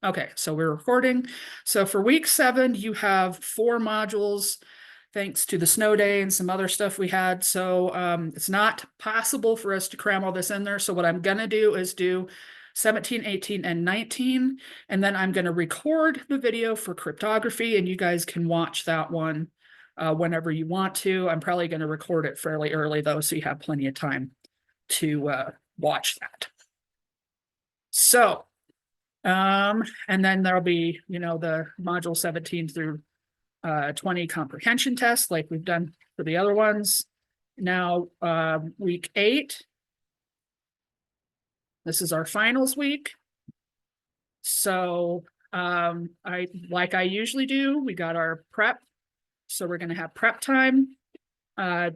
Okay, so we're recording. So for week 7, you have 4 modules, thanks to the snow day and some other stuff we had. So it's not possible for us to cram all this in there. So what I'm gonna do is do 17, 18, and 19, and then I'm gonna record the video for cryptography, and you guys can watch that one whenever you want to. I'm probably gonna record it fairly early though, so you have plenty of time to watch that. So and then there'll be, the module 17 through 20 comprehension tests like we've done for the other ones. Now, week 8, this is our finals week. So like I usually do, we got our prep. So we're going to have prep time.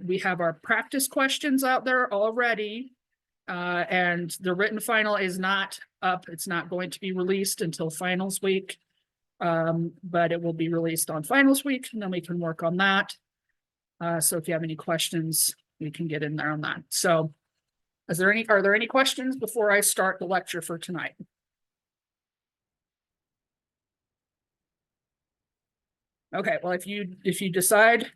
We have our practice questions out there already. And the written final is not up. It's not going to be released until finals week. But it will be released on finals week, and then we can work on that. So if you have any questions, we can get in there on that. So are there any questions before I start the lecture for tonight? Okay, well, if you decide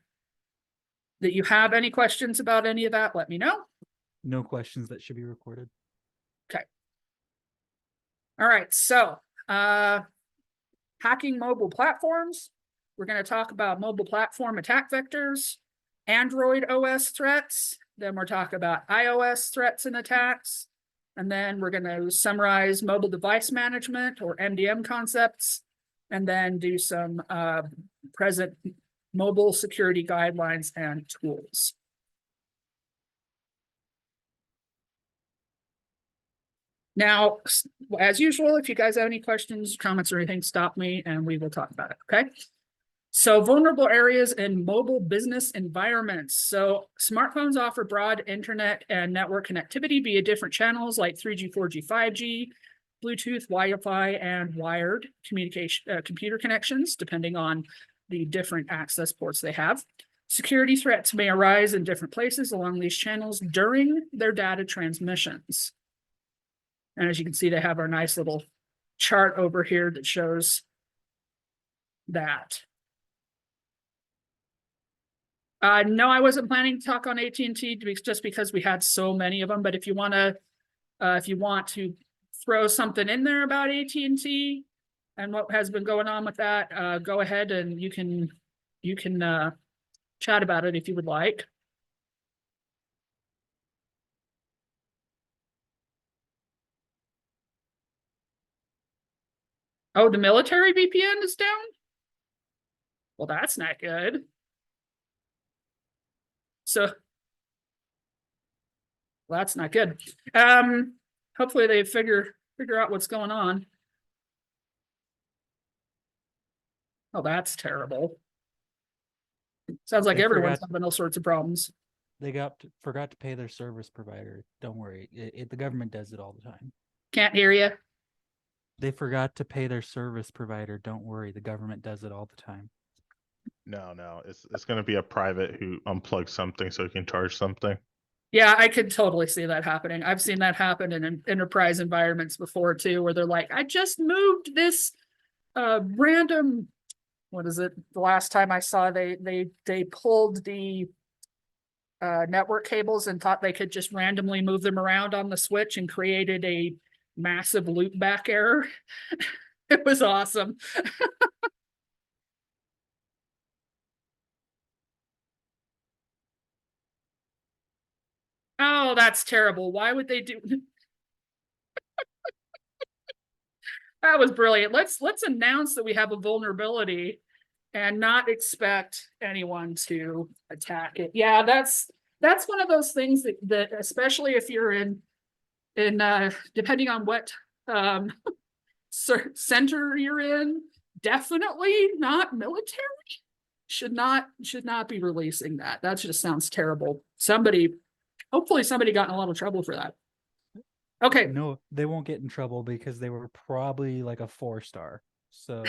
that you have any questions about any of that, let me know. No questions that should be recorded. Okay. All right, so hacking mobile platforms. We're going to talk about mobile platform attack vectors, Android OS threats. Then we'll talk about iOS threats and attacks. And then we're going to summarize mobile device management or MDM concepts, and then do some present mobile security guidelines and tools. Now, as usual, if you guys have any questions, comments, or anything, stop me and we will talk about it, okay? So vulnerable areas in mobile business environments. So smartphones offer broad internet and network connectivity via different channels like 3G, 4G, 5G, Bluetooth, Wi-Fi, and wired communication, computer connections, depending on the different access ports they have. Security threats may arise in different places along these channels during their data transmissions. And as you can see, they have our nice little chart over here that shows that. No, I wasn't planning to talk on AT&T just because we had so many of them. But if you want to throw something in there about AT&T and what has been going on with that, go ahead and you can chat about it if you would like. Oh, the military VPN is down? Well, that's not good. So, well, that's not good. Hopefully they figure out what's going on. Oh, that's terrible. Sounds like everyone's having all sorts of problems. They forgot to pay their service provider. Don't worry. The government does it all the time. Can't hear you. They forgot to pay their service provider. Don't worry. The government does it all the time. No. It's going to be a private who unplugs something so he can charge something. Yeah, I could totally see that happening. I've seen that happen in enterprise environments before too, where they're like, I just moved this random, what is it? The last time I saw they pulled the network cables and thought they could just randomly move them around on the switch and created a massive loopback error. It was awesome. Oh, that's terrible. Why would they do that? Was brilliant. Let's announce that we have a vulnerability and not expect anyone to attack it. Yeah, that's one of those things that especially if you're in depending on what center you're in, definitely not military. Should not be releasing that. That just sounds terrible. Hopefully somebody got in a lot of trouble for that. Okay. No, they won't get in trouble because they were probably like a 4-star. So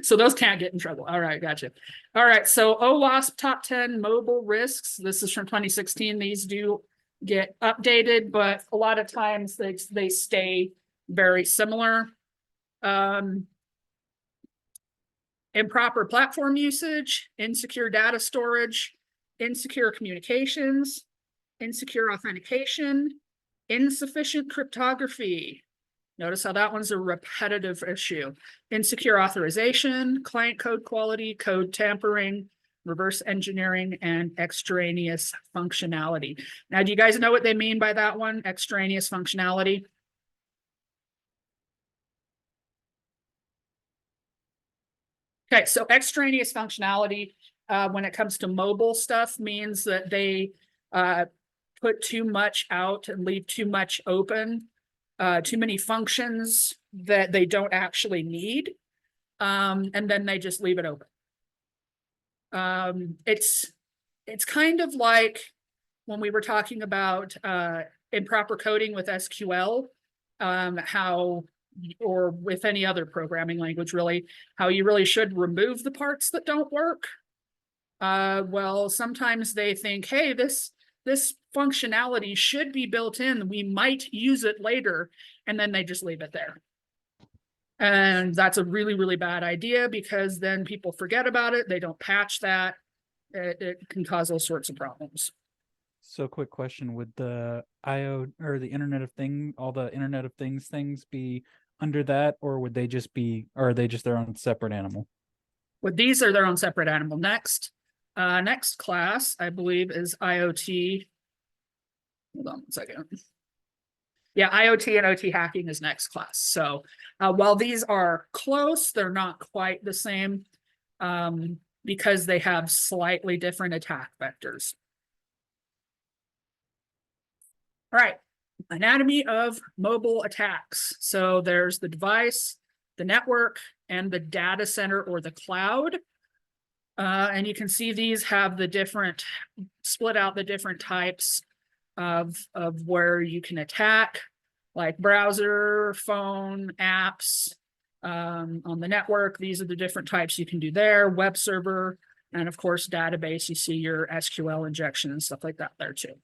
so those can't get in trouble. All right, gotcha. All right, so OWASP top 10 mobile risks. This is from 2016. These do get updated, but a lot of times they stay very similar. Improper platform usage, insecure data storage, insecure communications, insecure authentication, insufficient cryptography. Notice how that one's a repetitive issue. Insecure authorization, client code quality, code tampering, reverse engineering, and extraneous functionality. Now, do you guys know what they mean by that one? Extraneous functionality? Okay, so extraneous functionality, when it comes to mobile stuff, means that they put too much out and leave too much open, too many functions that they don't actually need, and then they just leave it open. It's kind of like when we were talking about improper coding with SQL, how, or with any other programming language really, how you really should remove the parts that don't work. Well, sometimes they think, hey, this functionality should be built in, we might use it later, and then they just leave it there. And that's a really, really bad idea, because then people forget about it, they don't patch that, it can cause all sorts of problems. So quick question, would the IO or the Internet of Thing, all the Internet of things be under that, or would they just be, or are they just their own separate animal? Well, these are their own separate animal. Next class, I believe, is IoT. Hold on 1 second. Yeah, IoT and OT hacking is next class. So while these are close, they're not quite the same, because they have slightly different attack vectors. All right, anatomy of mobile attacks. So there's the device, the network, and the data center or the cloud. And you can see these have the different, split out the different types of where you can attack, like browser, phone, apps. On the network, these are the different types you can do there, web server, and of course, database. You see your SQL injection and stuff like that there too.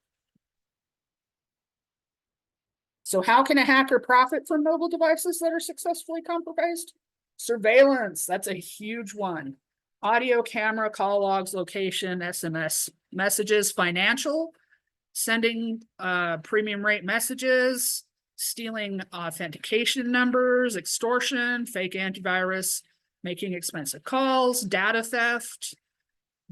So how can a hacker profit from mobile devices that are successfully compromised? Surveillance, that's a huge one. Audio, camera, call logs, location, SMS messages, financial, sending premium rate messages, stealing authentication numbers, extortion, fake antivirus, making expensive calls, data theft,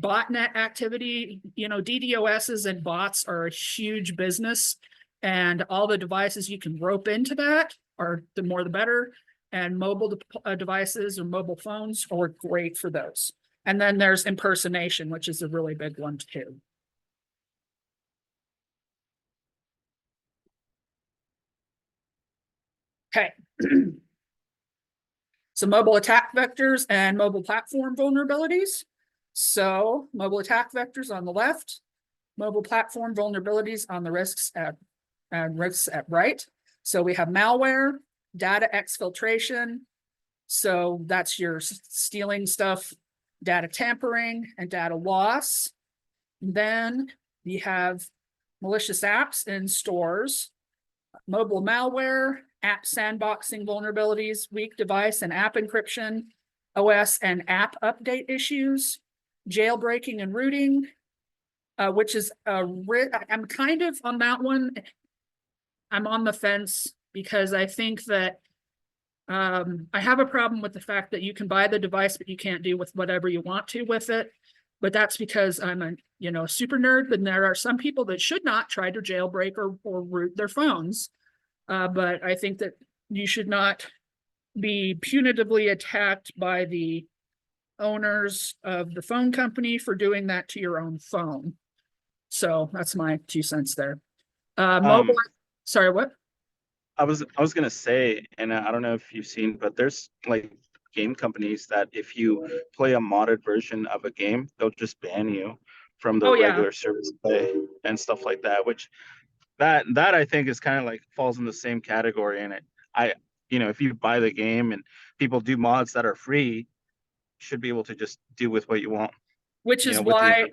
botnet activity. You know, DDoSs and bots are a huge business, and all the devices you can rope into that are, the more the better. And mobile devices or mobile phones are great for those. And then there's impersonation, which is a really big one too. Okay. So mobile attack vectors and mobile platform vulnerabilities. So mobile attack vectors on the left, mobile platform vulnerabilities on the risks at right. So we have malware, data exfiltration. So that's your stealing stuff, data tampering, and data loss. Then you have malicious apps in stores, mobile malware, app sandboxing vulnerabilities, weak device and app encryption, OS and app update issues, jailbreaking and rooting, which is I'm kind of on that one. I'm on the fence, because I think that I have a problem with the fact that you can buy the device, but you can't do with whatever you want to with it. But that's because I'm a super nerd, and there are some people that should not try to jailbreak or root their phones. But I think that you should not be punitively attacked by the owners of the phone company for doing that to your own phone. So that's my 2 cents there. Mobile, sorry, what? I was gonna say, and I don't know if you've seen, but there's like game companies that if you play a modded version of a game, they'll just ban you from the regular service play and stuff like that. Which that I think is kind of like falls in the same category. And if you buy the game and people do mods that are free, you should be able to just do with what you want. Which is why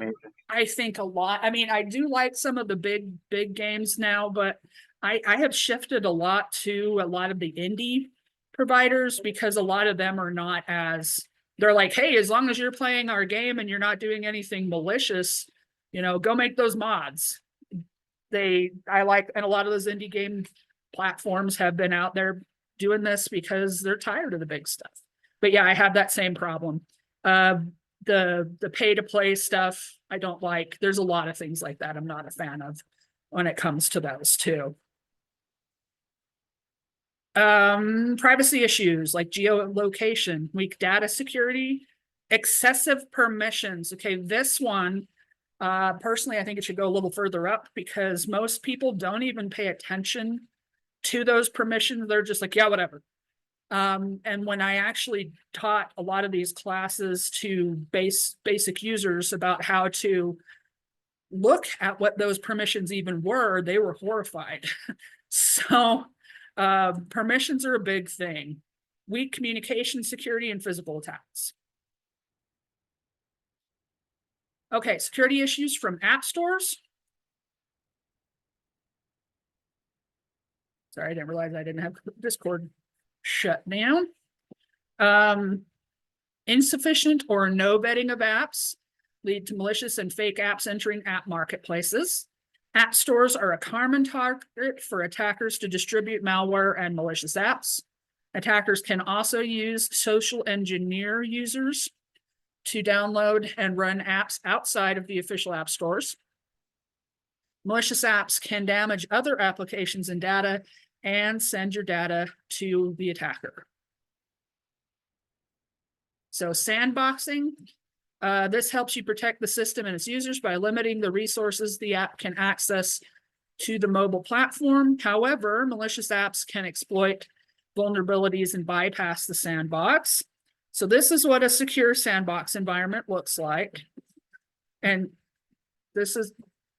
I think a lot. I mean, I do like some of the big games now, but I have shifted a lot to a lot of the indie providers, because a lot of them are not as, they're like, hey, as long as you're playing our game and you're not doing anything malicious, you know, go make those mods. I like, and a lot of those indie game platforms have been out there doing this because they're tired of the big stuff. But yeah, I have that same problem. The pay to play stuff, I don't like. There's a lot of things like that I'm not a fan of when it comes to those too. Privacy issues like geolocation, weak data security, excessive permissions. Okay, this one, personally, I think it should go a little further up because most people don't even pay attention to those permissions. They're just like, yeah, whatever. And when I actually taught a lot of these classes to basic users about how to look at what those permissions even were, they were horrified. So permissions are a big thing. Weak communication, security, and physical attacks. Okay, security issues from app stores. Sorry, I didn't realize I didn't have Discord shut down. Insufficient or no vetting of apps lead to malicious and fake apps entering app marketplaces. App stores are a common target for attackers to distribute malware and malicious apps. Attackers can also use social engineer users to download and run apps outside of the official app stores. Malicious apps can damage other applications and data and send your data to the attacker. So sandboxing, this helps you protect the system and its users by limiting the resources the app can access to the mobile platform. However, malicious apps can exploit vulnerabilities and bypass the sandbox. So this is what a secure sandbox environment looks like. And this is,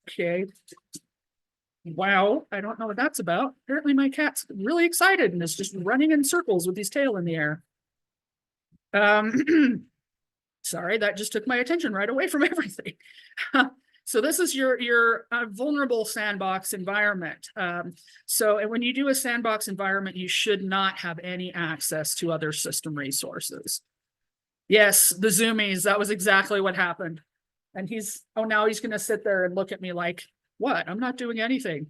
okay. Wow, I don't know what that's about. Apparently my cat's really excited and is just running in circles with his tail in the air. Sorry, that just took my attention right away from everything. So this is your vulnerable sandbox environment. So when you do a sandbox environment, you should not have any access to other system resources. Yes, the zoomies, that was exactly what happened. And now he's gonna sit there and look at me like, what? I'm not doing anything.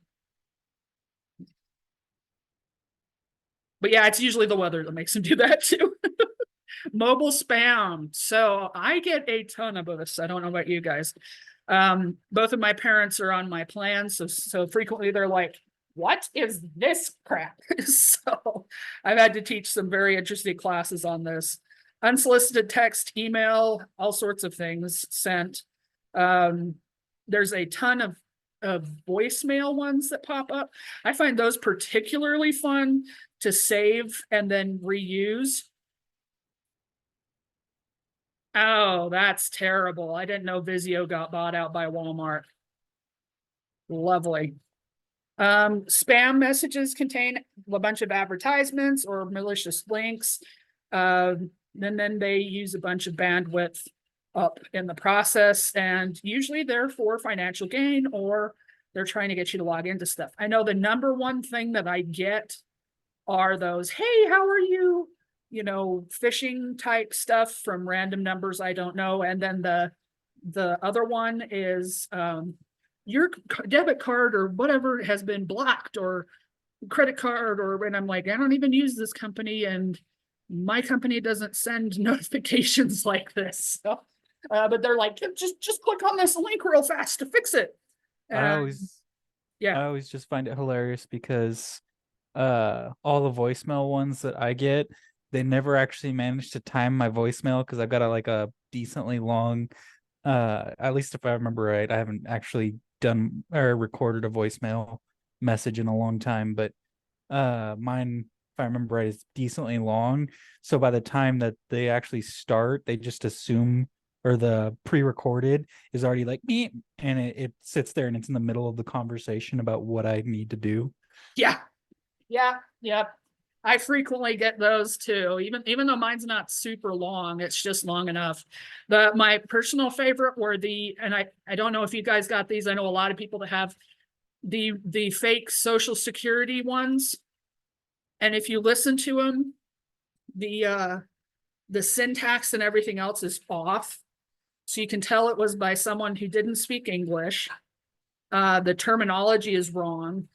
But yeah, it's usually the weather that makes him do that too. Mobile spam. So I get a ton of this. I don't know about you guys. Both of my parents are on my plan. So frequently they're like, what is this crap? So I've had to teach some very interesting classes on this. Unsolicited text, email, all sorts of things sent. There's a ton of voicemail ones that pop up. I find those particularly fun to save and then reuse. Oh, that's terrible. I didn't know Vizio got bought out by Walmart. Lovely. Spam messages contain a bunch of advertisements or malicious links. And then they use a bunch of bandwidth up in the process. And usually they're for financial gain or they're trying to get you to log into stuff. I know the number one thing that I get are those, hey, how are you? You know, phishing type stuff from random numbers I don't know. And then the other one is your debit card or whatever has been blocked or credit card and I'm like, I don't even use this company and my company doesn't send notifications like this. So, but they're like, just click on this link real fast to fix it. I always just find it hilarious because all the voicemail ones that I get, they never actually manage to time my voicemail because I've got a decently long, at least if I remember right, I haven't actually done or recorded a voicemail message in a long time, but mine, if I remember right, is decently long. So by the time that they actually start, they just assume, or the pre-recorded is already like me, and it sits there and it's in the middle of the conversation about what I need to do. Yeah. I frequently get those too, even though mine's not super long, it's just long enough. My personal favorite were and I don't know if you guys got these. I know a lot of people that have the fake social security ones. And if you listen to them, the syntax and everything else is off. So you can tell it was by someone who didn't speak English. The terminology is wrong.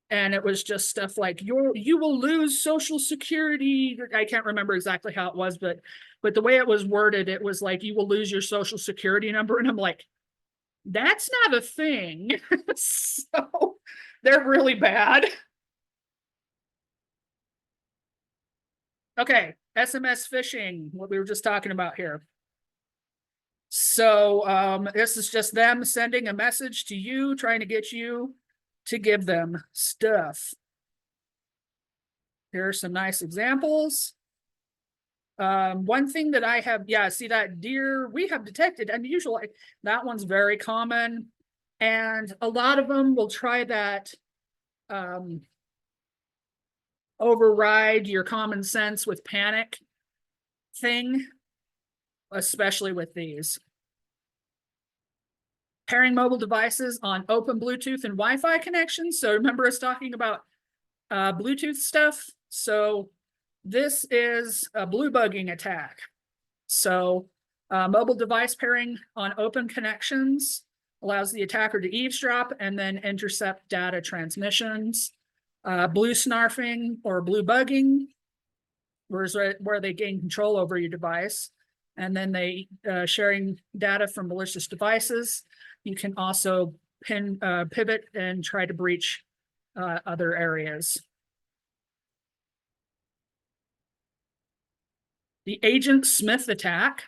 And it was just stuff like you will lose Social Security. I can't remember exactly how it was, but the way it was worded, it was like you will lose your Social Security number. And I'm like, that's not a thing. So they're really bad. Okay, SMS phishing, what we were just talking about here. So this is just them sending a message to you, trying to get you to give them stuff. Here are some nice examples. One thing that I have, see that, dear, we have detected unusual, that one's very common. And a lot of them will try that override your common sense with panic thing, especially with these. Pairing mobile devices on open Bluetooth and Wi-Fi connections. So remember us talking about Bluetooth stuff. So this is a blue bugging attack. So mobile device pairing on open connections allows the attacker to eavesdrop and then intercept data transmissions. Blue snarfing or blue bugging, where they gain control over your device, and then they sharing data from malicious devices. You can also pivot and try to breach other areas. The Agent Smith attack.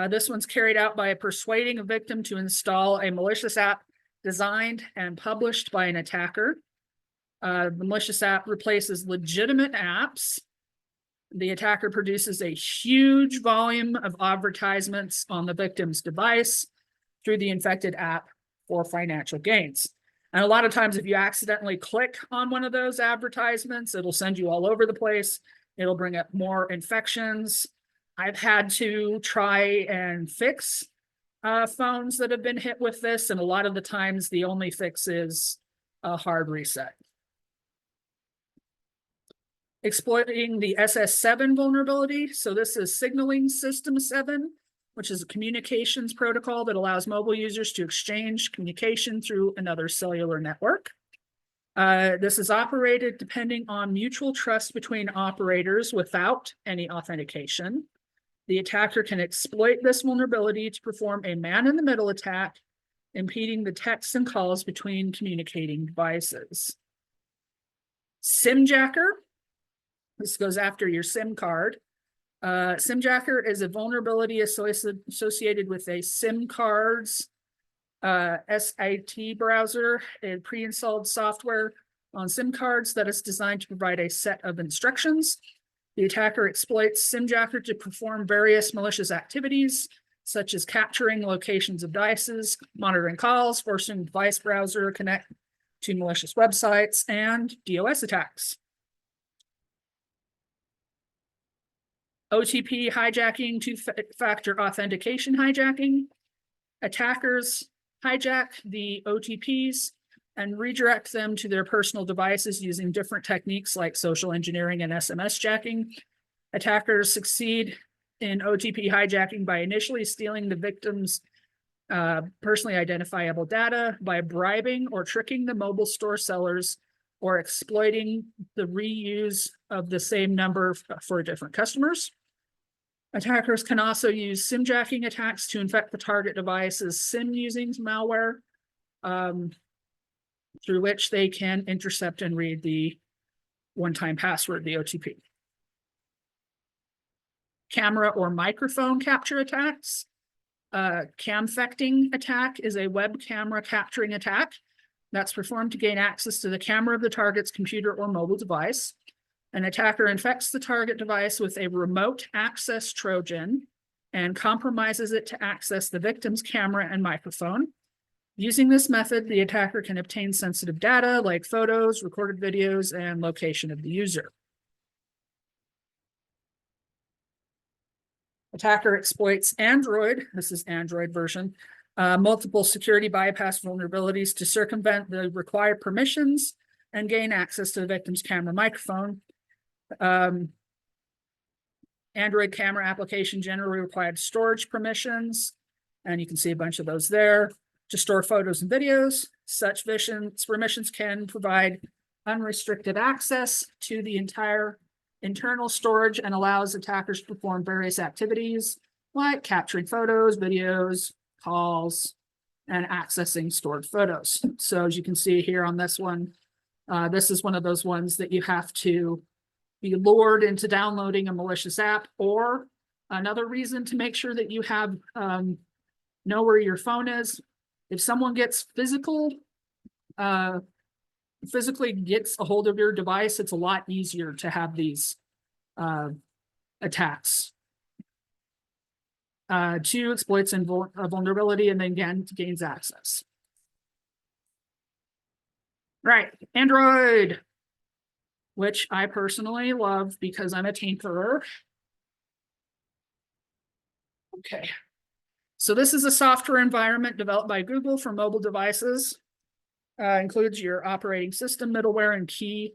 This one's carried out by persuading a victim to install a malicious app designed and published by an attacker. The malicious app replaces legitimate apps. The attacker produces a huge volume of advertisements on the victim's device through the infected app for financial gains. And a lot of times, if you accidentally click on one of those advertisements, it'll send you all over the place. It'll bring up more infections. I've had to try and fix phones that have been hit with this, and a lot of the times the only fix is a hard reset. Exploiting the SS7 vulnerability. So this is Signaling System 7, which is a communications protocol that allows mobile users to exchange communication through another cellular network. This is operated depending on mutual trust between operators without any authentication. The attacker can exploit this vulnerability to perform a man-in-the-middle attack, impeding the texts and calls between communicating devices. SIMjacker. This goes after your SIM card. SIMjacker is a vulnerability associated with a SIM card's SIT browser, a pre-installed software on SIM cards that is designed to provide a set of instructions. The attacker exploits SIMjacker to perform various malicious activities, such as capturing locations of devices, monitoring calls, forcing the device browser to connect to malicious websites, and DOS attacks. OTP hijacking, two-factor authentication hijacking. Attackers hijack the OTPs and redirect them to their personal devices using different techniques like social engineering and SMS jacking. Attackers succeed in OTP hijacking by initially stealing the victim's personally identifiable data, by bribing or tricking the mobile store sellers, or exploiting the reuse of the same number for different customers. Attackers can also use SIM jacking attacks to infect the target device's SIM using malware, through which they can intercept and read the one-time password, the OTP. Camera or microphone capture attacks. Camfecting attack is a web camera capturing attack that's performed to gain access to the camera of the target's computer or mobile device. An attacker infects the target device with a remote access Trojan and compromises it to access the victim's camera and microphone. Using this method, the attacker can obtain sensitive data like photos, recorded videos, and location of the user. Attacker exploits Android, this is Android version, multiple security bypass vulnerabilities to circumvent the required permissions and gain access to the victim's camera microphone. Android camera application generally required storage permissions, and you can see a bunch of those there to store photos and videos. Such permissions can provide unrestricted access to the entire internal storage and allows attackers to perform various activities like capturing photos, videos, calls, and accessing stored photos. So as you can see here on this one, this is one of those ones that you have to be lured into downloading a malicious app, or another reason to make sure that you have know where your phone is. If someone gets physically gets a hold of your device, it's a lot easier to have these attacks. 2, exploits and vulnerability, and then gains access. Right, Android, which I personally love because I'm a tinkerer. Okay, so this is a software environment developed by Google for mobile devices. Includes your operating system, middleware, and key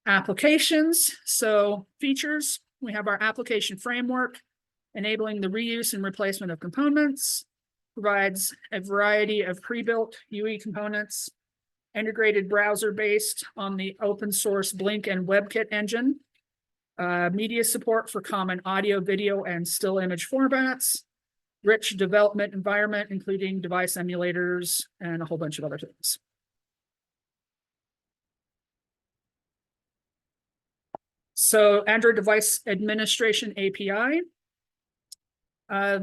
applications. So features, we have our application framework, enabling the reuse and replacement of components, provides a variety of pre-built UE components, integrated browser based on the open source Blink and WebKit engine, media support for common audio, video, and still image formats, rich development environment, including device emulators and a whole bunch of other things. So Android Device Administration API.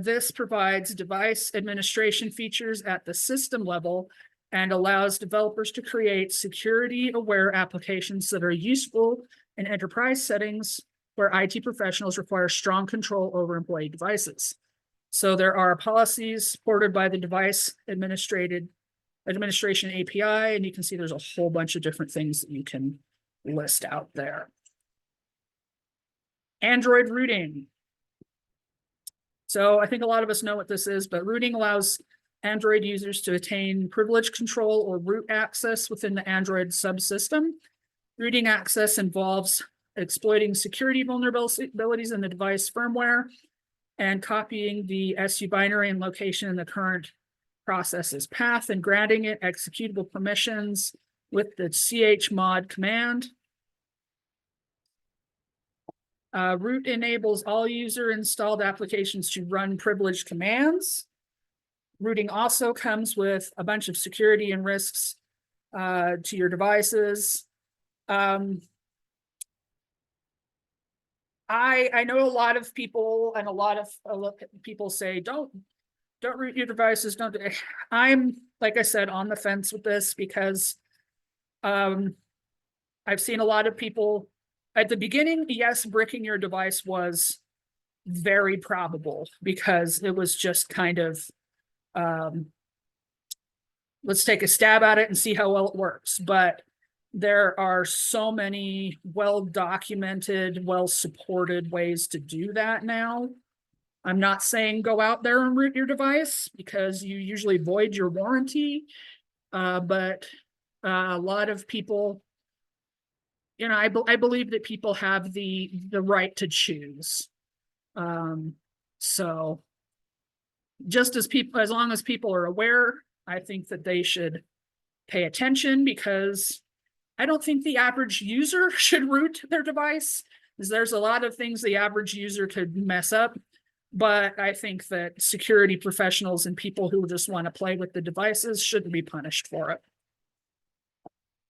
This provides device administration features at the system level and allows developers to create security-aware applications that are useful in enterprise settings where IT professionals require strong control over employee devices. So there are policies supported by the Device Administration API, and you can see there's a whole bunch of different things that you can list out there. Android rooting. So I think a lot of us know what this is, but rooting allows Android users to attain privilege control or root access within the Android subsystem. Rooting access involves exploiting security vulnerabilities in the device firmware and copying the SU binary and location in the current process's path and granting it executable permissions with the chmod command. Root enables all user installed applications to run privileged commands. Rooting also comes with a bunch of security and risks to your devices. I know a lot of people and a lot of people say, don't root your devices. Don't. I'm, like I said, on the fence with this because I've seen a lot of people at the beginning. Yes, bricking your device was very probable because it was just kind of let's take a stab at it and see how well it works. But there are so many well-documented, well-supported ways to do that now. I'm not saying go out there and root your device because you usually void your warranty. But a lot of people, you know, I believe that people have the right to choose. So just as long as people are aware, I think that they should pay attention because I don't think the average user should root their device, because there's a lot of things the average user could mess up. But I think that security professionals and people who just want to play with the devices shouldn't be punished for it.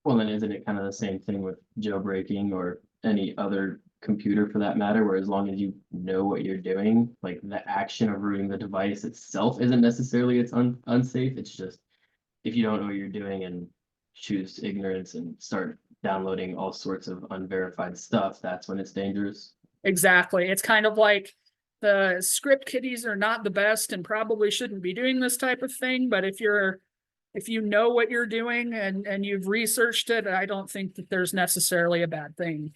Well, then isn't it kind of the same thing with jailbreaking or any other computer for that matter, where as long as you know what you're doing, like the action of rooting the device itself isn't necessarily unsafe. It's just if you don't know what you're doing and choose ignorance and start downloading all sorts of unverified stuff, that's when it's dangerous. Exactly. It's kind of like the script kiddies are not the best and probably shouldn't be doing this type of thing. But if you know what you're doing and you've researched it, I don't think that there's necessarily a bad thing.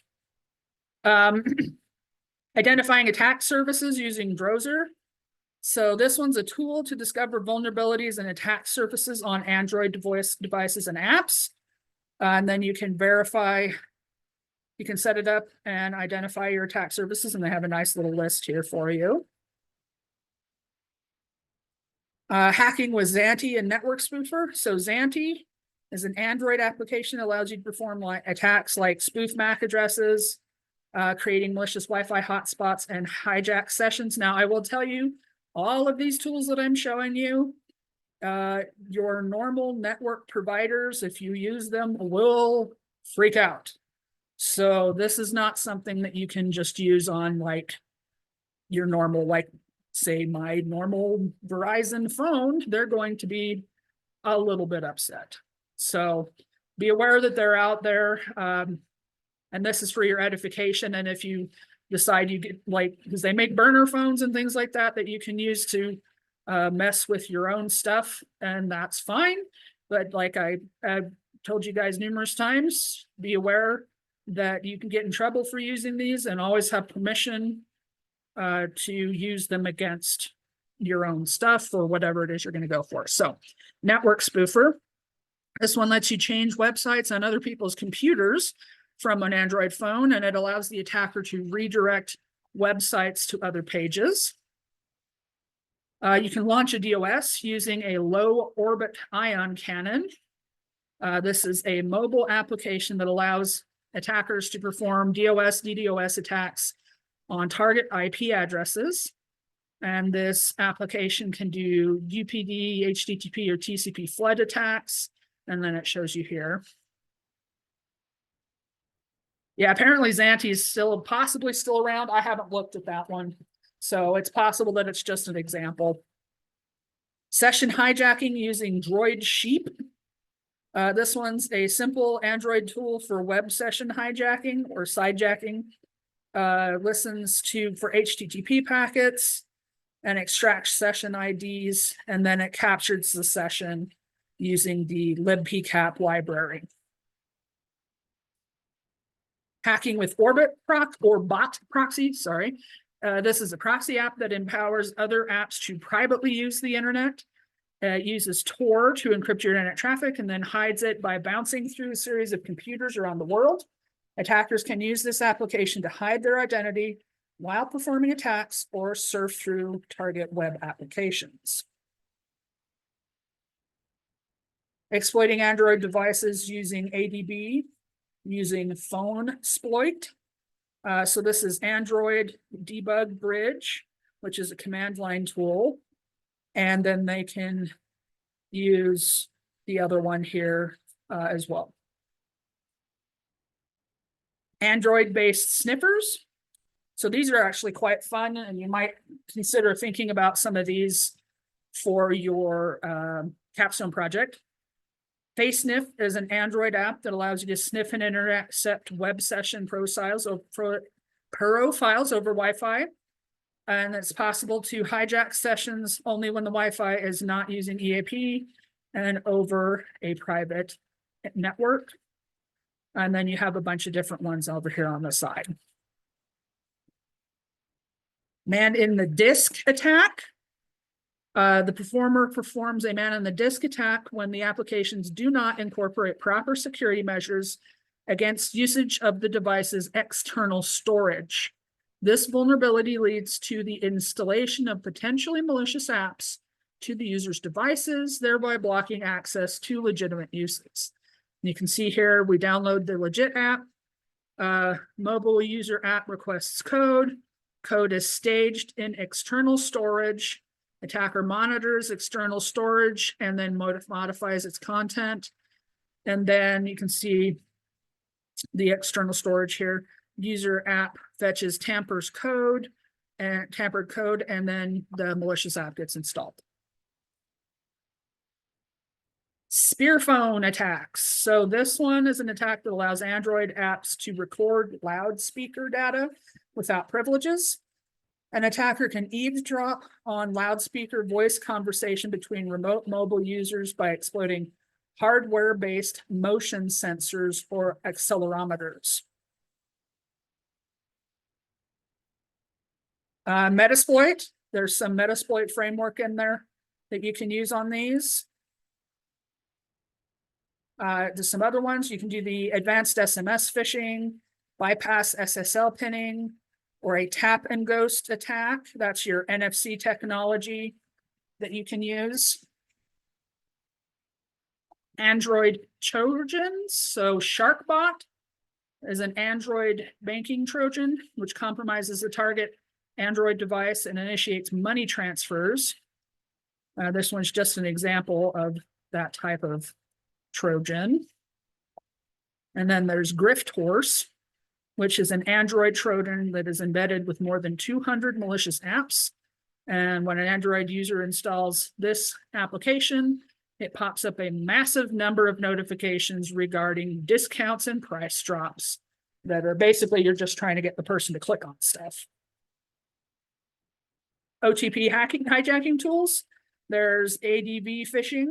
Identifying attack surfaces using Drozer. So this one's a tool to discover vulnerabilities and attack surfaces on Android devices and apps. And then you can verify You can set it up and identify your attack surfaces, and they have a nice little list here for you. Hacking with Xanti and Network Spoofer. So Xanti is an Android application that allows you to perform attacks like spoof MAC addresses, creating malicious Wi-Fi hotspots, and hijack sessions. Now, I will tell you, all of these tools that I'm showing you, your normal network providers, if you use them, will freak out. So this is not something that you can just use on like your normal, like say my normal Verizon phone. They're going to be a little bit upset. So be aware that they're out there. And this is for your edification. And if you decide you get like, because they make burner phones and things like that, that you can use to mess with your own stuff, and that's fine. But like I've told you guys numerous times, be aware that you can get in trouble for using these, and always have permission to use them against your own stuff or whatever it is you're going to go for. So Network Spoofer. This one lets you change websites on other people's computers from an Android phone, and it allows the attacker to redirect websites to other pages. You can launch a DOS using a low orbit ion cannon. This is a mobile application that allows attackers to perform DOS, DDoS attacks on target IP addresses. And this application can do UPD, HTTP, or TCP flood attacks. And then it shows you here. Yeah, apparently Xanti is possibly still around. I haven't looked at that one. So it's possible that it's just an example. Session hijacking using Droid Sheep. This one's a simple Android tool for web session hijacking or sidejacking. Listens for HTTP packets and extracts session IDs, and then it captures the session using the libpcap library. Hacking with Bot Proxy, sorry. This is a proxy app that empowers other apps to privately use the internet. It uses Tor to encrypt your internet traffic and then hides it by bouncing through a series of computers around the world. Attackers can use this application to hide their identity while performing attacks or surf through target web applications. Exploiting Android devices using ADB, using phone exploit. So this is Android Debug Bridge, which is a command line tool. And then they can use the other one here as well. Android-based sniffers. So these are actually quite fun, and you might consider thinking about some of these for your capstone project. FaceSniff is an Android app that allows you to sniff and intercept web session profiles over Wi-Fi. And it's possible to hijack sessions only when the Wi-Fi is not using EAP and over a private network. And then you have a bunch of different ones over here on the side. Man in the disk attack. The performer performs a man in the disk attack when the applications do not incorporate proper security measures against usage of the device's external storage. This vulnerability leads to the installation of potentially malicious apps to the user's devices, thereby blocking access to legitimate uses. You can see here, we download the legit app. Mobile user app requests code. Code is staged in external storage. Attacker monitors external storage and then modifies its content. And then you can see the external storage here. User app fetches tampered code, and then the malicious app gets installed. Spearphone attacks. So this one is an attack that allows Android apps to record loudspeaker data without privileges. An attacker can eavesdrop on loudspeaker voice conversation between remote mobile users by exploiting hardware-based motion sensors or accelerometers. Metasploit, there's some Metasploit framework in there that you can use on these. There's some other ones. You can do the advanced SMS phishing, bypass SSL pinning, or a tap and ghost attack. That's your NFC technology that you can use. Android Trojans. So SharkBot is an Android banking Trojan, which compromises the target Android device and initiates money transfers. This one's just an example of that type of Trojan. And then there's Grift Horse, which is an Android Trojan that is embedded with more than 200 malicious apps. And when an Android user installs this application, it pops up a massive number of notifications regarding discounts and price drops that are basically, you're just trying to get the person to click on stuff. OTP hijacking tools. There's ADV phishing.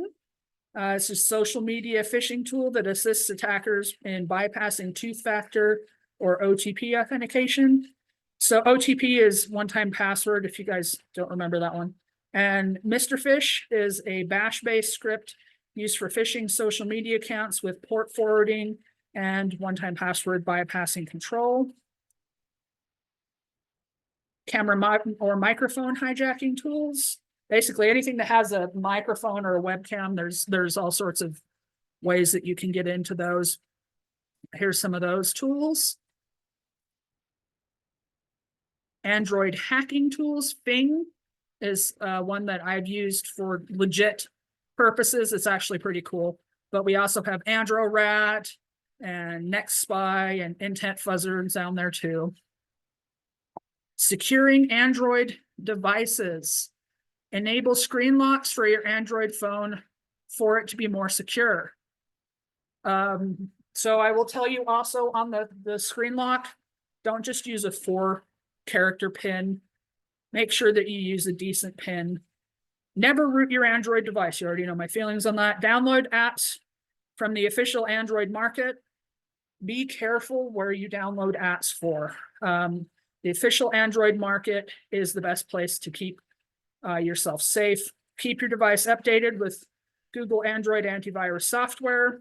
It's a social media phishing tool that assists attackers in bypassing two-factor or OTP authentication. So OTP is one-time password, if you guys don't remember that one. And Mr. Fish is a bash-based script used for phishing social media accounts with port forwarding and one-time password bypassing control. Camera or microphone hijacking tools. Basically anything that has a microphone or a webcam, there's all sorts of ways that you can get into those. Here's some of those tools. Android hacking tools. Bing is one that I've used for legit purposes. It's actually pretty cool. But we also have AndroRat and NextSpy and Intent Fuzzer down there too. Securing Android devices. Enable screen locks for your Android phone for it to be more secure. So I will tell you also on the screen lock, don't just use a 4-character PIN. Make sure that you use a decent PIN. Never root your Android device. You already know my feelings on that. Download apps from the official Android market. Be careful where you download apps for. The official Android market is the best place to keep yourself safe. Keep your device updated with Google Android antivirus software.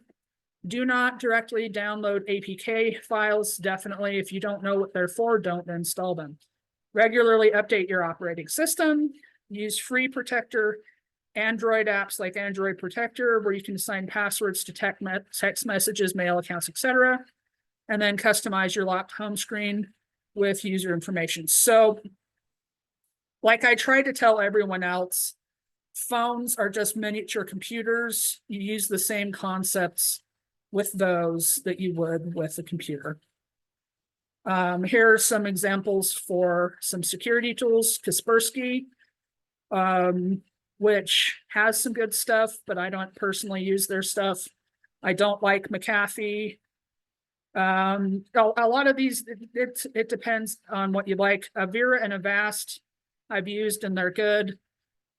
Do not directly download APK files. Definitely, if you don't know what they're for, don't install them. Regularly update your operating system. Use free protector Android apps like Android Protector, where you can assign passwords to text messages, mail accounts, etc. And then customize your locked home screen with user information. So, like I try to tell everyone else, phones are just miniature computers. You use the same concepts with those that you would with a computer. Here are some examples for some security tools. Kaspersky, which has some good stuff, but I don't personally use their stuff. I don't like McAfee. A lot of these, it depends on what you like. Avira and Avast I've used and they're good.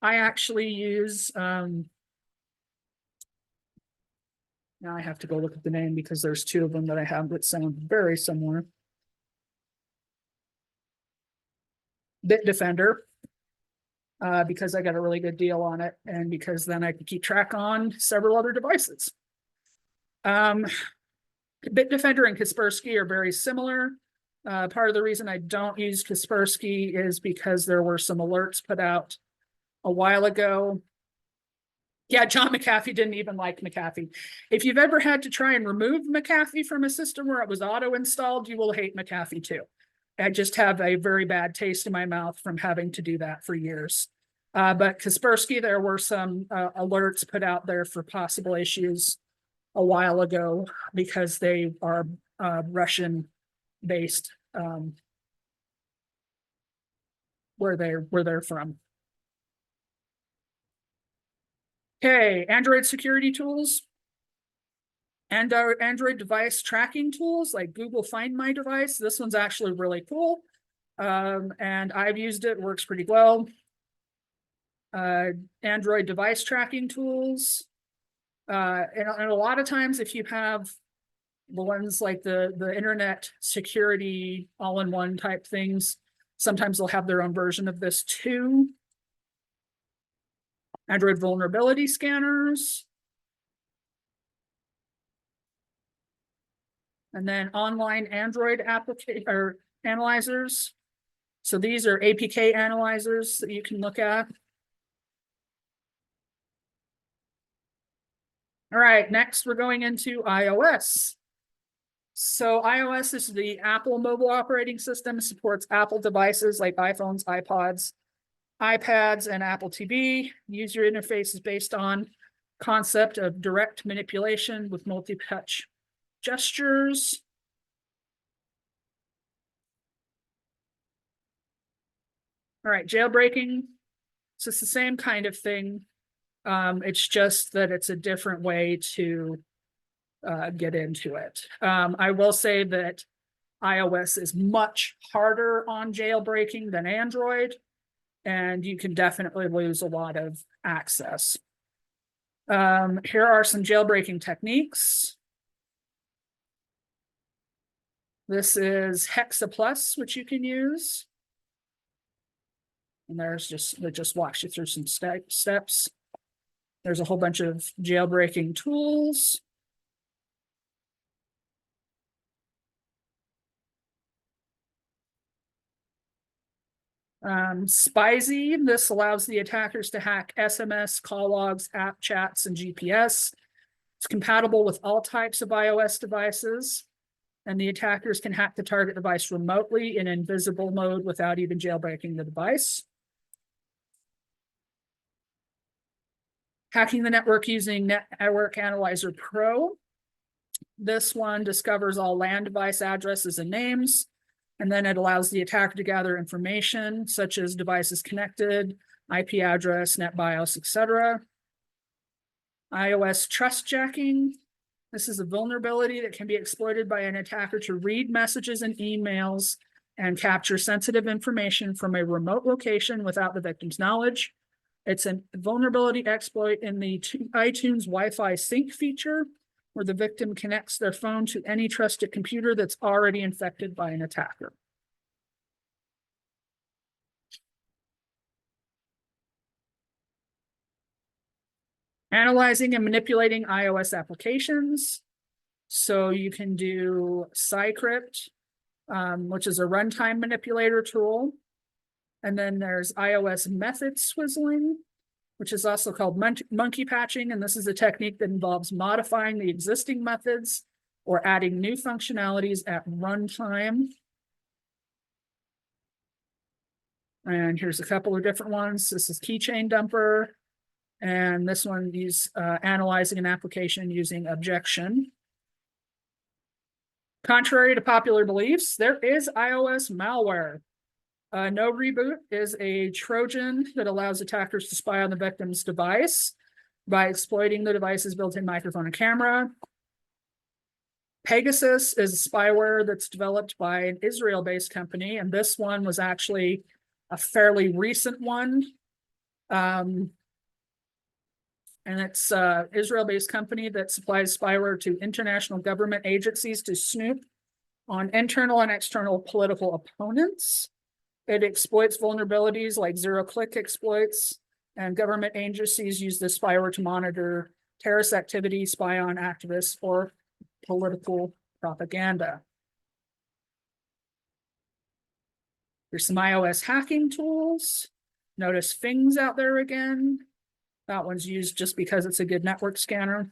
I actually use, now I have to go look at the name because there's two of them that I have that sound very similar. Bitdefender, because I got a really good deal on it and because then I can keep track on several other devices. Bitdefender and Kaspersky are very similar. Part of the reason I don't use Kaspersky is because there were some alerts put out a while ago. Yeah, John McAfee didn't even like McAfee. If you've ever had to try and remove McAfee from a system where it was auto-installed, you will hate McAfee too. I just have a very bad taste in my mouth from having to do that for years. But Kaspersky, there were some alerts put out there for possible issues a while ago because they are Russian-based where they're from. Okay, Android security tools and our Android device tracking tools like Google Find My Device. This one's actually really cool. And I've used it, works pretty well. Android device tracking tools. And a lot of times if you have the ones like the internet security all-in-one type things, sometimes they'll have their own version of this too. Android vulnerability scanners. And then online Android application or analyzers. So these are APK analyzers that you can look at. All right, next we're going into iOS. So iOS is the Apple mobile operating system, supports Apple devices like iPhones, iPods, iPads, and Apple TV. User interface is based on concept of direct manipulation with multi-touch gestures. All right, jailbreaking. So it's the same kind of thing. It's just that it's a different way to get into it. I will say that iOS is much harder on jailbreaking than Android, and you can definitely lose a lot of access. Here are some jailbreaking techniques. This is Hexa Plus, which you can use. And it just walks you through some steps. There's a whole bunch of jailbreaking tools. Spizy, this allows the attackers to hack SMS, call logs, app chats, and GPS. It's compatible with all types of iOS devices, and the attackers can hack the target device remotely in invisible mode without even jailbreaking the device. Hacking the network using Network Analyzer Pro. This one discovers all LAN device addresses and names, and then it allows the attacker to gather information such as devices connected, IP address, NetBIOS, etc. iOS trust jacking. This is a vulnerability that can be exploited by an attacker to read messages and emails and capture sensitive information from a remote location without the victim's knowledge. It's a vulnerability exploit in the iTunes Wi-Fi sync feature, where the victim connects their phone to any trusted computer that's already infected by an attacker. Analyzing and manipulating iOS applications. So you can do Cycrypt, which is a runtime manipulator tool. And then there's iOS method swizzling, which is also called monkey patching. And this is a technique that involves modifying the existing methods or adding new functionalities at runtime. And here's a couple of different ones. This is keychain dumper. And this one is analyzing an application using objection. Contrary to popular beliefs, there is iOS malware. No Reboot is a Trojan that allows attackers to spy on the victim's device by exploiting the device's built-in microphone and camera. Pegasus is a spyware that's developed by an Israel-based company, and this one was actually a fairly recent one. And it's an Israel-based company that supplies spyware to international government agencies to snoop on internal and external political opponents. It exploits vulnerabilities like zero-click exploits, and government agencies use this spyware to monitor terrorist activity, spy on activists, or political propaganda. There's some iOS hacking tools. Notice Fing's out there again. That one's used just because it's a good network scanner.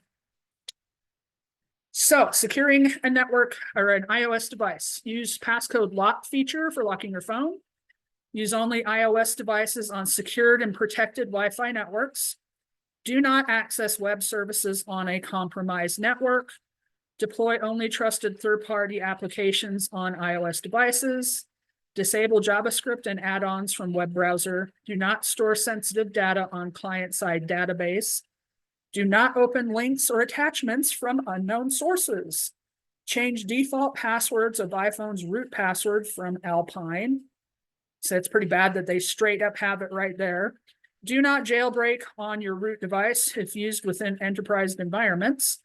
So, securing a network or an iOS device. Use passcode lock feature for locking your phone. Use only iOS devices on secured and protected Wi-Fi networks. Do not access web services on a compromised network. Deploy only trusted third-party applications on iOS devices. Disable JavaScript and add-ons from web browser. Do not store sensitive data on client-side database. Do not open links or attachments from unknown sources. Change default passwords of iPhone's root password from Alpine. So it's pretty bad that they straight up have it right there. Do not jailbreak on your root device if used within enterprise environments.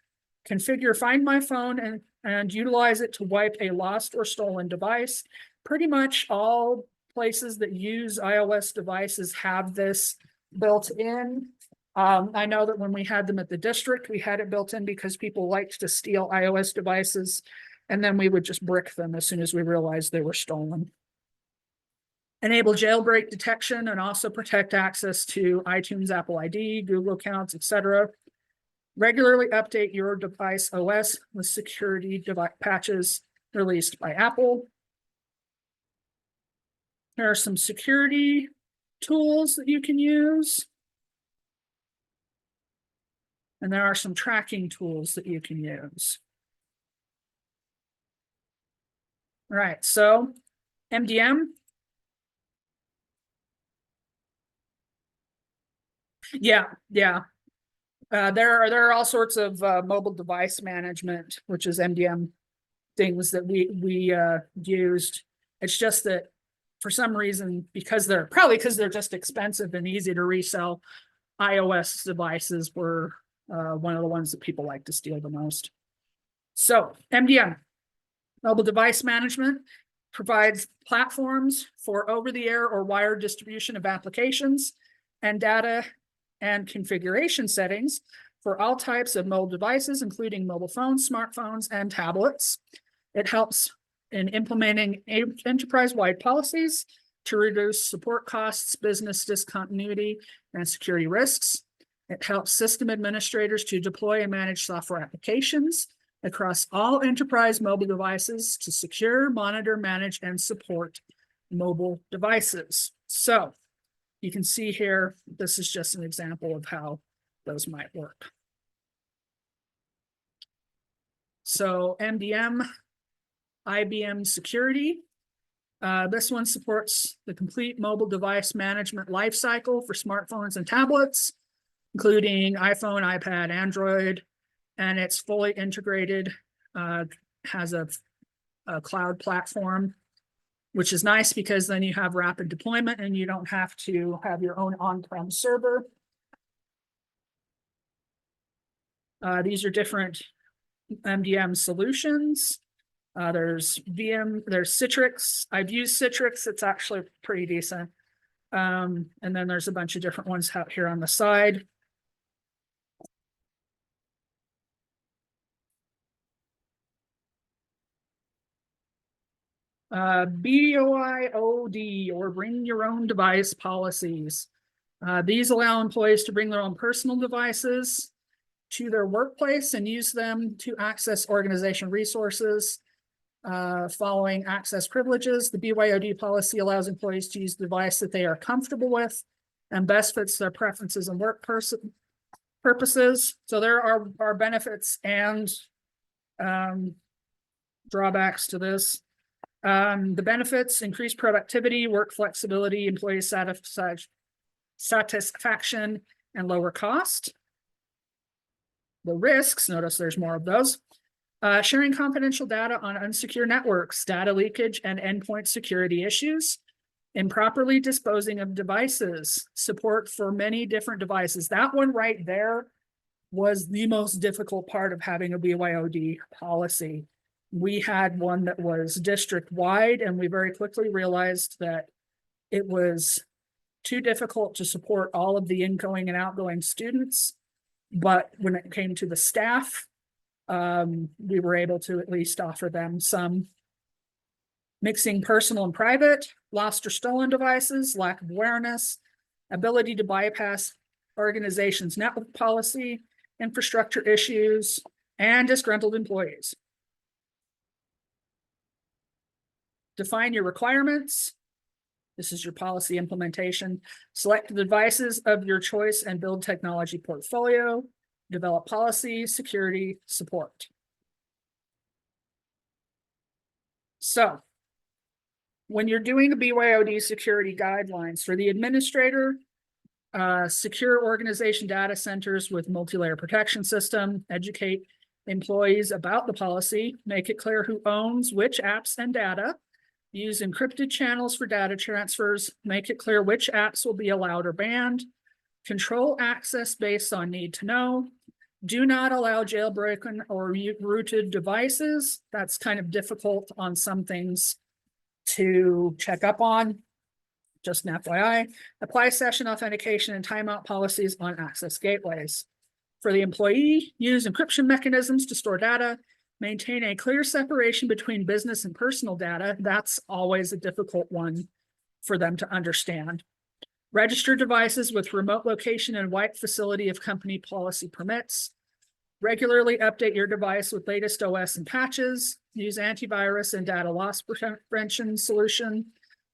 Configure Find My Phone and utilize it to wipe a lost or stolen device. Pretty much all places that use iOS devices have this built in. I know that when we had them at the district, we had it built in because people liked to steal iOS devices And then we would just brick them as soon as we realized they were stolen. Enable jailbreak detection and also protect access to iTunes, Apple ID, Google accounts, etc. Regularly update your device OS with security patches released by Apple. There are some security tools that you can use. And there are some tracking tools that you can use. All right, so MDM. Yeah. There are all sorts of mobile device management, which is MDM things that we used. It's just that for some reason, because they're just expensive and easy to resell, iOS devices were one of the ones that people like to steal the most. So MDM, mobile device management, provides platforms for over-the-air or wired distribution of applications and data and configuration settings for all types of mobile devices, including mobile phones, smartphones, and tablets. It helps in implementing enterprise-wide policies to reduce support costs, business discontinuity, and security risks. It helps system administrators to deploy and manage software applications across all enterprise mobile devices to secure, monitor, manage, and support mobile devices. So you can see here, this is just an example of how those might work. So MDM, IBM Security. This one supports the complete mobile device management lifecycle for smartphones and tablets, including iPhone, iPad, Android, and it's fully integrated, has a cloud platform, which is nice because then you have rapid deployment and you don't have to have your own on-prem server. These are different MDM solutions. There's Citrix. I've used Citrix. It's actually pretty decent. And then there's a bunch of different ones out here on the side. BYOD, or bring your own device policies. These allow employees to bring their own personal devices to their workplace and use them to access organization resources. Following access privileges, the BYOD policy allows employees to use the device that they are comfortable with and best fits their preferences and work purposes. So there are benefits and drawbacks to this. The benefits: increased productivity, work flexibility, employee satisfaction, and lower cost. The risks, notice there's more of those. Sharing confidential data on unsecure networks, data leakage, and endpoint security issues. Improperly disposing of devices, support for many different devices. That one right there was the most difficult part of having a BYOD policy. We had one that was district-wide, and we very quickly realized that it was too difficult to support all of the incoming and outgoing students. But when it came to the staff, we were able to at least offer them some. Mixing personal and private, lost or stolen devices, lack of awareness, ability to bypass organization's network policy, infrastructure issues, and disgruntled employees. Define your requirements. This is your policy implementation. Select the devices of your choice and build technology portfolio. Develop policy, security, support. So, when you're doing the BYOD security guidelines for the administrator, secure organization data centers with multi-layer protection system, educate employees about the policy, make it clear who owns which apps and data, use encrypted channels for data transfers, make it clear which apps will be allowed or banned, control access based on need to know, do not allow jailbroken or rooted devices. That's kind of difficult on some things to check up on, just an FYI. Apply session authentication and timeout policies on access gateways. For the employee, use encryption mechanisms to store data, Maintain a clear separation between business and personal data. That's always a difficult one for them to understand. Register devices with remote location and wipe facility if company policy permits. Regularly update your device with latest OS and patches. Use antivirus and data loss prevention solution.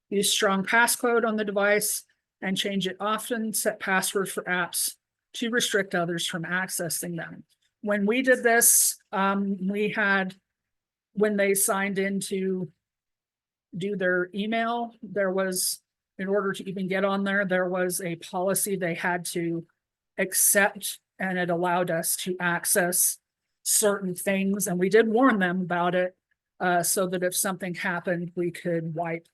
Use strong passcode on the device and change it often. Set passwords for apps to restrict others from accessing them. When we did this, we had, when they signed in to do their email, there was, in order to even get on there, there was a policy they had to accept, and it allowed us to access certain things. And we did warn them about it, so that if something happened, we could wipe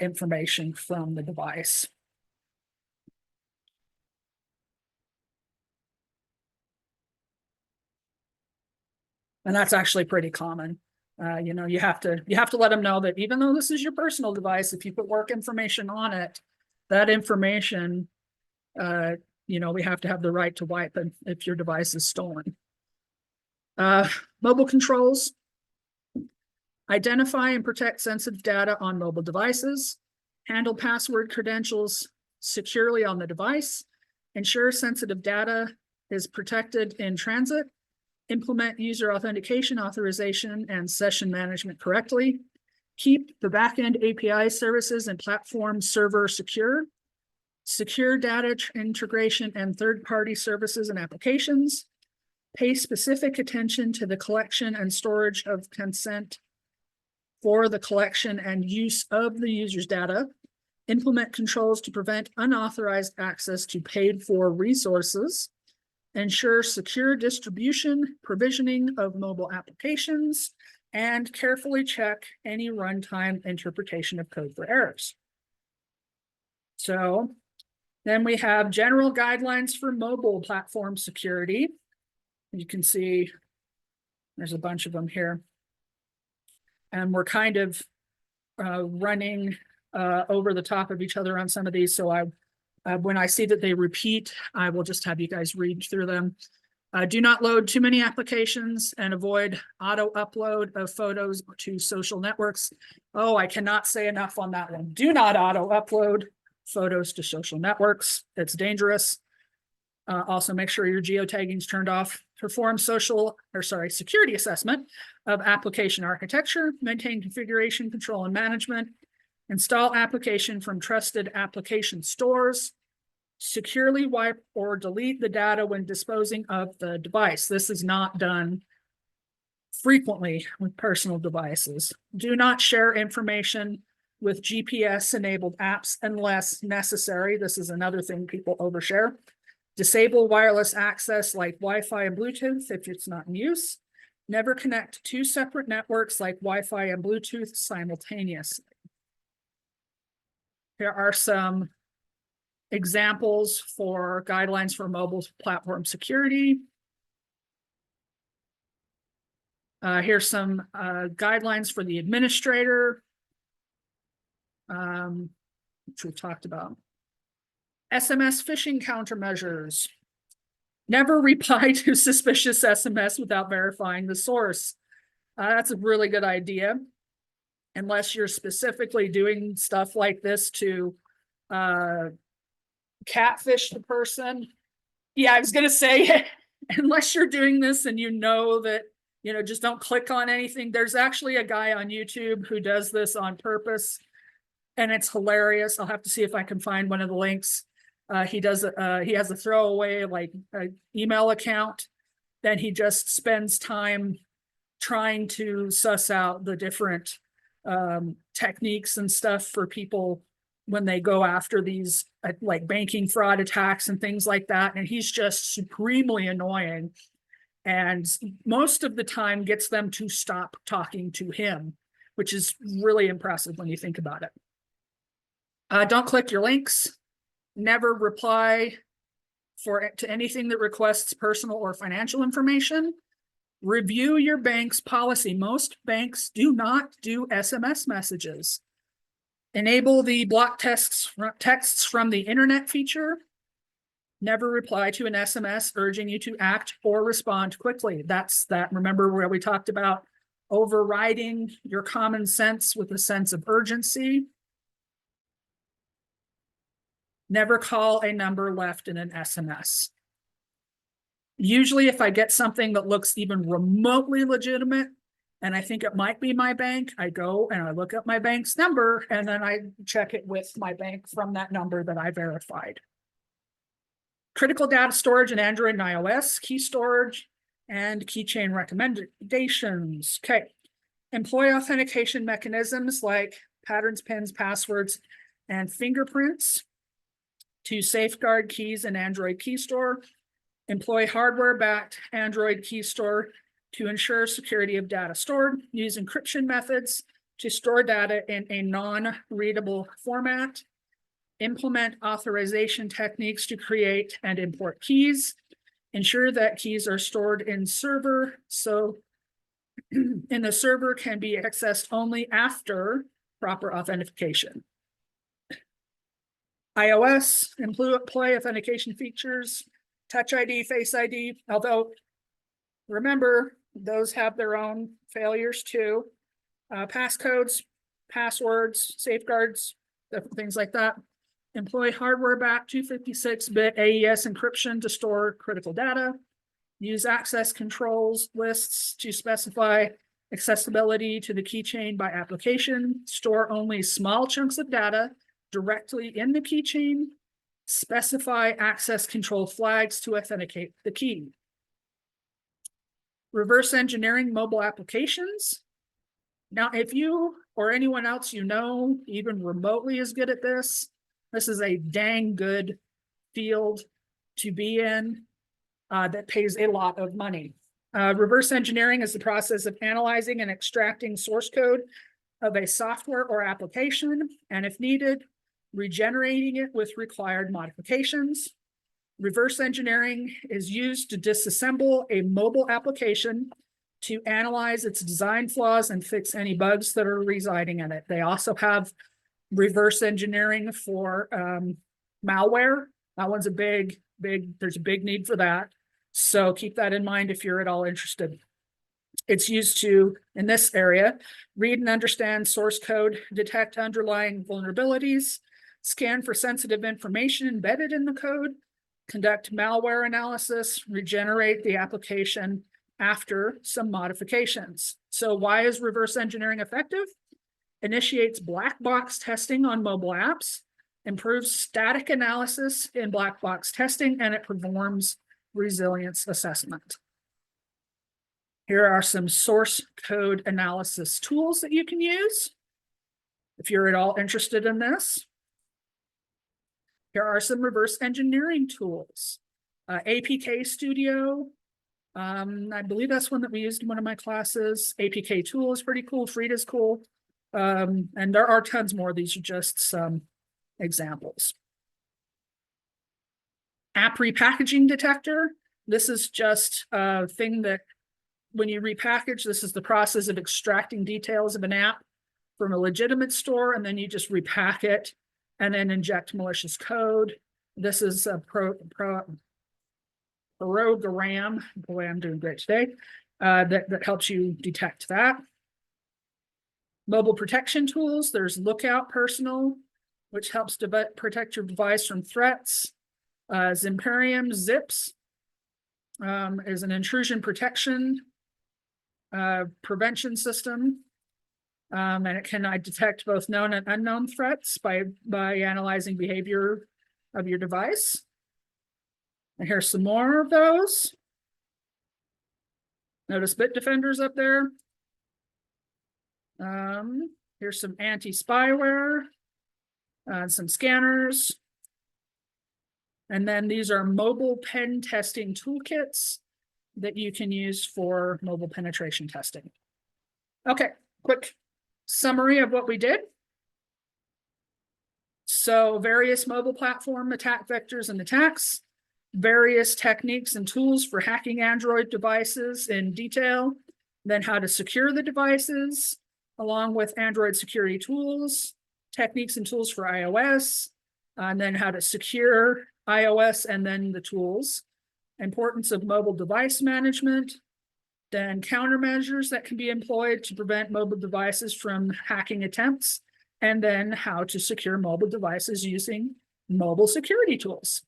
information from the device. And that's actually pretty common. You know, you have to let them know that even though this is your personal device, if you put work information on it, that information, you know, we have to have the right to wipe it if your device is stolen. Mobile controls. Identify and protect sensitive data on mobile devices. Handle password credentials securely on the device. Ensure sensitive data is protected in transit. Implement user authentication, authorization, and session management correctly. Keep the backend API services and platform server secure. Secure data integration and third-party services and applications. Pay specific attention to the collection and storage of consent for the collection and use of the user's data. Implement controls to prevent unauthorized access to paid-for resources. Ensure secure distribution, provisioning of mobile applications, and carefully check any runtime interpretation of code for errors. So then we have general guidelines for mobile platform security. You can see there's a bunch of them here. And we're kind of running over the top of each other on some of these. So when I see that they repeat, I will just have you guys read through them. Do not load too many applications and avoid auto upload of photos to social networks. Oh, I cannot say enough on that one. Do not auto upload photos to social networks. It's dangerous. Also make sure your geotagging is turned off. Perform security assessment of application architecture. Maintain configuration, control, and management. Install application from trusted application stores. Securely wipe or delete the data when disposing of the device. This is not done frequently with personal devices. Do not share information with GPS-enabled apps unless necessary. This is another thing people overshare. Disable wireless access like Wi-Fi and Bluetooth if it's not in use. Never connect two separate networks like Wi-Fi and Bluetooth simultaneously. Here are some examples for guidelines for mobile platform security. Here's some guidelines for the administrator, which we've talked about. SMS phishing countermeasures. Never reply to suspicious SMS without verifying the source. That's a really good idea. Unless you're specifically doing stuff like this to catfish the person. Yeah, I was going to say, unless you're doing this and you know that, you know, just don't click on anything. There's actually a guy on YouTube who does this on purpose, and it's hilarious. I'll have to see if I can find one of the links. He has a throwaway like email account. Then he just spends time trying to suss out the different techniques and stuff for people when they go after these like banking fraud attacks and things like that. And he's just supremely annoying, and most of the time gets them to stop talking to him, which is really impressive when you think about it. Don't click your links. Never reply to anything that requests personal or financial information. Review your bank's policy. Most banks do not do SMS messages. Enable the block texts from the internet feature. Never reply to an SMS urging you to act or respond quickly. That's that. Remember where we talked about overriding your common sense with a sense of urgency. Never call a number left in an SMS. Usually if I get something that looks even remotely legitimate and I think it might be my bank, I go and I look up my bank's number and then I check it with my bank from that number that I verified. Critical data storage in Android and iOS, key storage, and keychain recommendations. Okay. Employ authentication mechanisms like patterns, pins, passwords, and fingerprints to safeguard keys in Android Key Store. Employ hardware-backed Android Key Store to ensure security of data stored. Use encryption methods to store data in a non-readable format. Implement authorization techniques to create and import keys. Ensure that keys are stored in server, so in the server can be accessed only after proper authentication. iOS, employ authentication features, Touch ID, Face ID, although remember, those have their own failures too. Passcodes, passwords, safeguards, different things like that. Employ hardware-backed 256-bit AES encryption to store critical data. Use access controls lists to specify accessibility to the keychain by application. Store only small chunks of data directly in the keychain. Specify access control flags to authenticate the key. Reverse engineering mobile applications. Now, if you or anyone else you know even remotely is good at this, this is a dang good field to be in that pays a lot of money. Reverse engineering is the process of analyzing and extracting source code of a software or application, and if needed, regenerating it with required modifications. Reverse engineering is used to disassemble a mobile application to analyze its design flaws and fix any bugs that are residing in it. They also have reverse engineering for malware. That one's a there's a big need for that. So keep that in mind if you're at all interested. It's used to, in this area, read and understand source code, detect underlying vulnerabilities, scan for sensitive information embedded in the code, conduct malware analysis, regenerate the application after some modifications. So why is reverse engineering effective? Initiates black box testing on mobile apps, improves static analysis in black box testing, and it performs resilience assessment. Here are some source code analysis tools that you can use if you're at all interested in this. Here are some reverse engineering tools. APK Studio, I believe that's one that we used in one of my classes. APK Tool is pretty cool. Frida's cool. And there are tons more. These are just some examples. App repackaging detector. This is just a thing that when you repackage, this is the process of extracting details of an app from a legitimate store, and then you just repack it and then inject malicious code. This is a program. Boy, I'm doing great today. That helps you detect that. Mobile protection tools. There's Lookout Personal, which helps to protect your device from threats. Zimperium Zips is an intrusion protection prevention system. And it can detect both known and unknown threats by analyzing behavior of your device. And here's some more of those. Notice Bitdefender's up there. Here's some anti-spyware, some scanners. And then these are mobile pen testing toolkits that you can use for mobile penetration testing. Okay, quick summary of what we did. So various mobile platform attack vectors and attacks, various techniques and tools for hacking Android devices in detail, then how to secure the devices, along with Android security tools, techniques and tools for iOS, and then how to secure iOS, and then the tools. Importance of mobile device management, then countermeasures that can be employed to prevent mobile devices from hacking attempts, and then how to secure mobile devices using mobile security tools.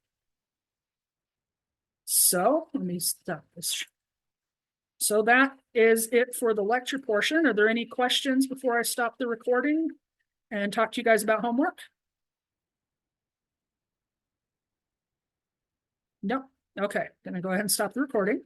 So let me stop this. So that is it for the lecture portion. Are there any questions before I stop the recording and talk to you guys about homework? No. Okay, gonna go ahead and stop the recording.